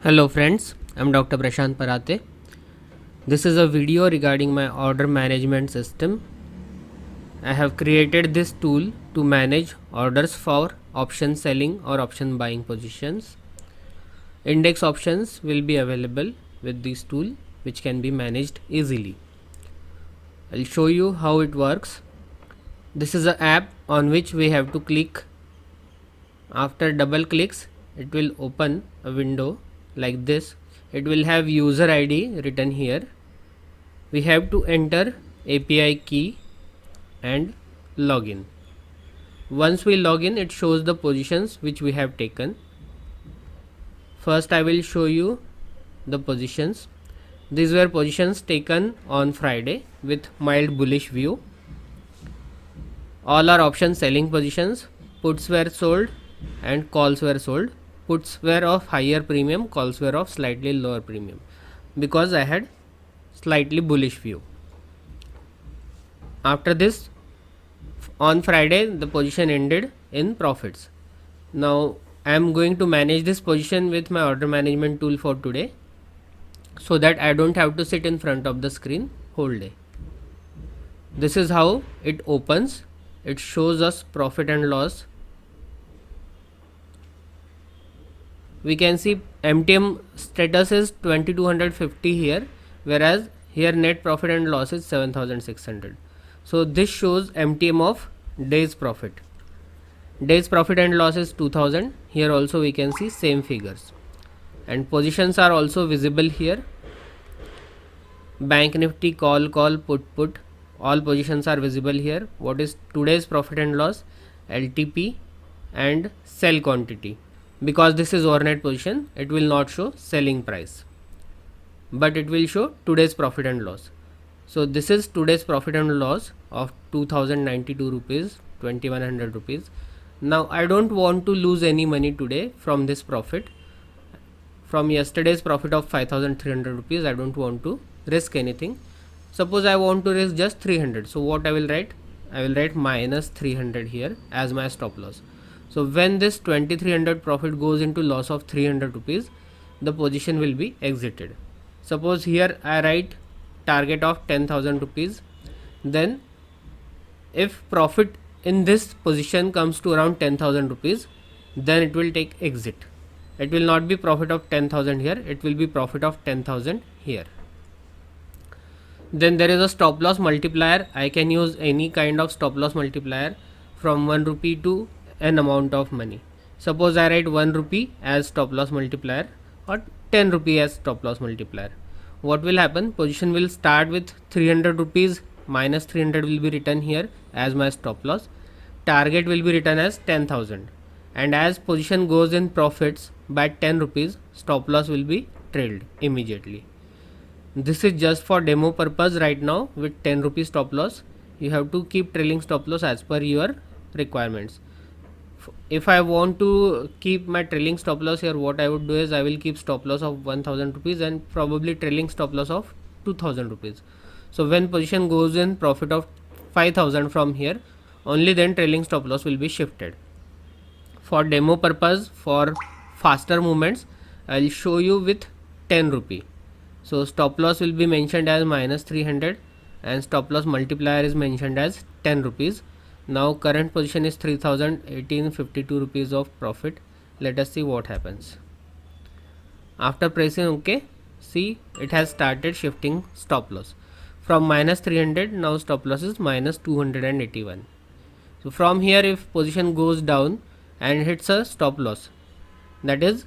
Hello friends, I'm Dr. Prashant Parate. This is a video regarding my order management system. I have created this tool to manage orders for option selling or option buying positions. Index options will be available with this tool, which can be managed easily. I'll show you how it works. This is an app on which we have to click. After double clicks, it will open a window like this. It will have user ID written here. We have to enter API key and login. Once we log in, it shows the positions which we have taken. First I will show you the positions. These were positions taken on Friday with mild bullish view. All are option selling positions. Puts were sold and calls were sold. Puts were of higher premium, calls were of slightly lower premium, because I had slightly bullish view. After this, on Friday the position ended in profits. Now I am going to manage this position with my order management tool for today, so that I don't have to sit in front of the screen whole day. This is how it opens. It shows us profit and loss. We can see MTM status is 2250 here, whereas here net profit and loss is 7600. So this shows MTM of days profit. Days profit and loss is 2000. Here also we can see same figures, and positions are also visible here. Bank Nifty, call, put, all positions are visible here. What is today's profit and loss, LTP and sell quantity. Because this is overnight position, it will not show selling price, but it will show today's profit and loss. So this is today's profit and loss of 2092 rupees, 2100 rupees. Now I don't want to lose any money today from this profit. From yesterday's profit of 5300 rupees, I don't want to risk anything. Suppose I want to risk just 300. So what I will write? I will write minus 300 here as my stop loss. So when this 2300 profit goes into loss of 300 rupees, the position will be exited. Suppose here I write target of 10,000 rupees. Then if profit in this position comes to around 10,000 rupees, then it will take exit. It will not be profit of 10,000 here, it will be profit of 10,000 here. Then there is a stop loss multiplier. I can use any kind of stop loss multiplier from 1 rupee to an amount of money. Suppose I write 1 rupee as stop loss multiplier or 10 rupee as stop loss multiplier. What will happen? Position will start with 300 rupees, minus 300 will be written here as my stop loss. Target will be written as 10,000, and as position goes in profits by 10 rupees, stop loss will be trailed immediately. This is just for demo purpose right now. With 10 rupees stop loss, you have to keep trailing stop loss as per your requirements. If I want to keep my trailing stop loss here, what I would do is I will keep stop loss of 1000 rupees and probably trailing stop loss of 2000 rupees. So when position goes in profit of 5000 from here, only then trailing stop loss will be shifted. For demo purpose, for faster movements, I will show you with 10 rupee. So stop loss will be mentioned as minus 300 and stop loss multiplier is mentioned as 10 rupees. Now current position is 3018.52 rupees of profit. Let us see what happens. After pressing OK, see it has started shifting stop loss. From minus 300, now stop loss is minus 281. So from here, if position goes down and hits a stop loss, that is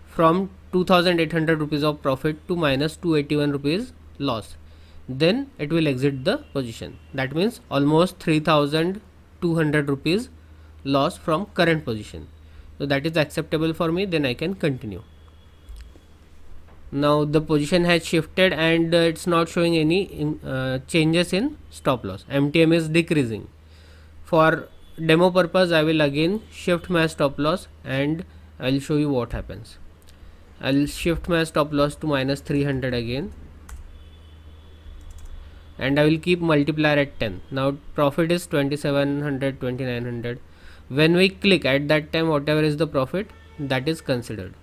from 2800 rupees of profit to minus 281 rupees loss, then it will exit the position. That means almost 3200 rupees loss from current position. So that is acceptable for me, then I can continue. Now the position has shifted and it's not showing any changes in stop loss. MTM is decreasing. For demo purpose, I will again shift my stop loss and I will show you what happens. I will shift my stop loss to minus 300 again, and I will keep multiplier at 10. Now profit is 2700, 2900. When we click, at that time whatever is the profit, that is considered.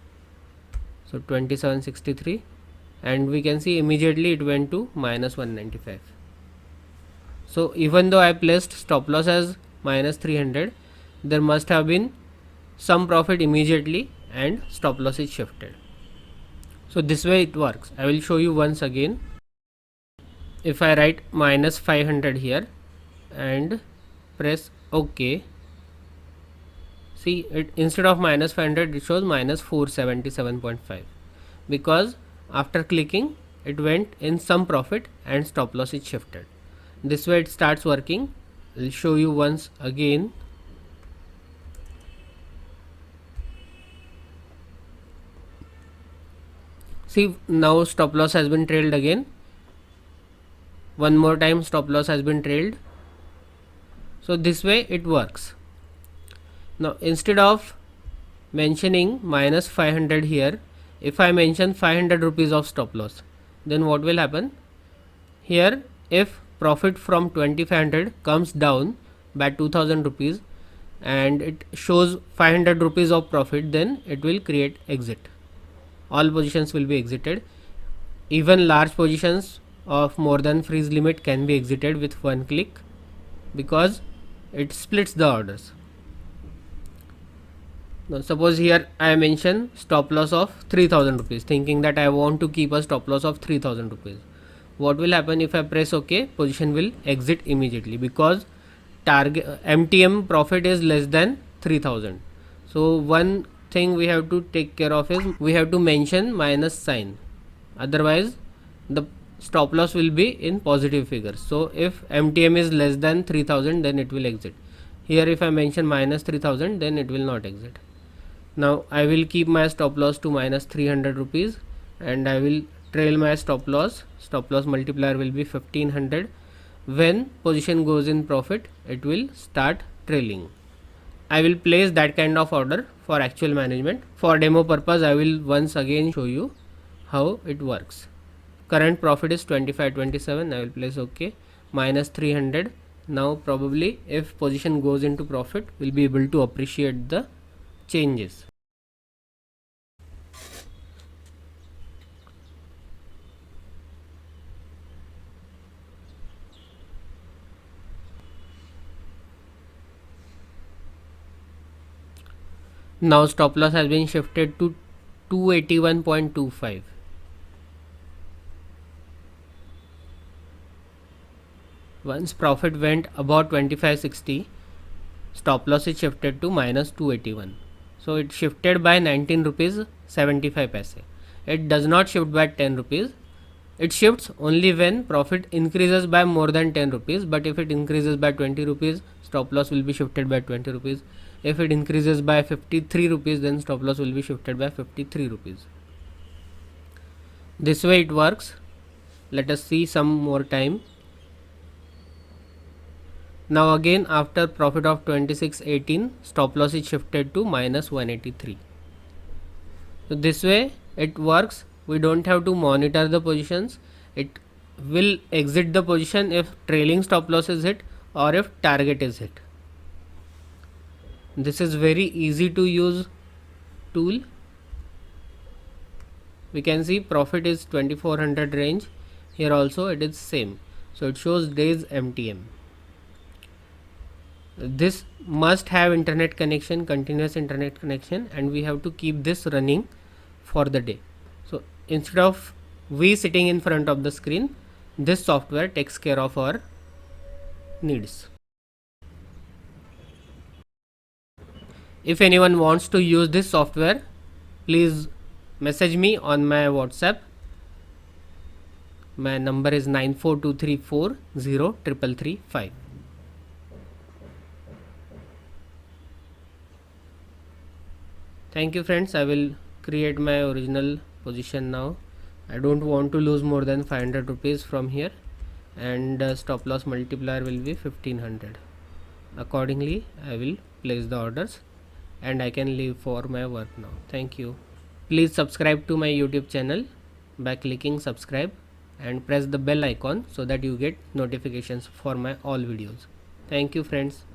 So 2763, and we can see immediately it went to minus 195. So even though I placed stop loss as minus 300, there must have been some profit immediately and stop loss is shifted. So this way it works. I will show you once again. If I write minus 500 here and press OK, see it, instead of minus 500 it shows minus 477.5, because after clicking it went in some profit and stop loss is shifted. This way it starts working. I'll show you once again. See, now stop loss has been trailed again. One more time stop loss has been trailed. So this way it works. Now instead of mentioning minus 500 here, if I mention 500 rupees of stop loss, then what will happen? Here, if profit from 2500 comes down by 2000 rupees and it shows 500 rupees of profit, then it will create exit. All positions will be exited. Even large positions of more than freeze limit can be exited with one click, because it splits the orders. Now suppose here I mention stop loss of 3000 rupees, thinking that I want to keep a stop loss of 3000 rupees. What will happen if I press OK? Position will exit immediately, because target MTM profit is less than 3000. So one thing we have to take care of is we have to mention minus sign, otherwise the stop loss will be in positive figures. So if MTM is less than 3000, then it will exit. Here if I mention minus 3000, then it will not exit. Now I will keep my stop loss to minus 300 rupees and I will trail my stop loss. Stop loss multiplier will be 1500. When position goes in profit, it will start trailing. I will place that kind of order for actual management. For demo purpose, I will once again show you how it works. Current profit is 25.27. I will place OK. Minus 300. Now probably if position goes into profit, we'll be able to appreciate the changes. Now stop loss has been shifted to 281.25. Once profit went above 2560, stop loss is shifted to minus 281. So it shifted by 19 rupees 75 paise. It does not shift by 10 rupees. It shifts only when profit increases by more than 10 rupees, but if it increases by 20 rupees, stop loss will be shifted by 20 rupees. If it increases by 53 rupees, then stop loss will be shifted by 53 rupees. This way it works. Let us see some more time. Now again, after profit of 2618, stop loss is shifted to minus 183. So this way it works. We don't have to monitor the positions. It will exit the position if trailing stop loss is hit or if target is hit. This is very easy to use tool. We can see profit is 2400 range. Here also it is same. So it shows days MTM. This must have internet connection, continuous internet connection, and we have to keep this running for the day. So instead of we sitting in front of the screen, this software takes care of our needs. If anyone wants to use this software, please message me on my WhatsApp. My number is 9423403335. Thank you friends. I will create my original position now. I don't want to lose more than 500 rupees from here, and stop loss multiplier will be 1500. Accordingly, I will place the orders and I can leave for my work now. Thank you. Please subscribe to my YouTube channel by clicking subscribe and press the bell icon so that you get notifications for my all videos. Thank you friends.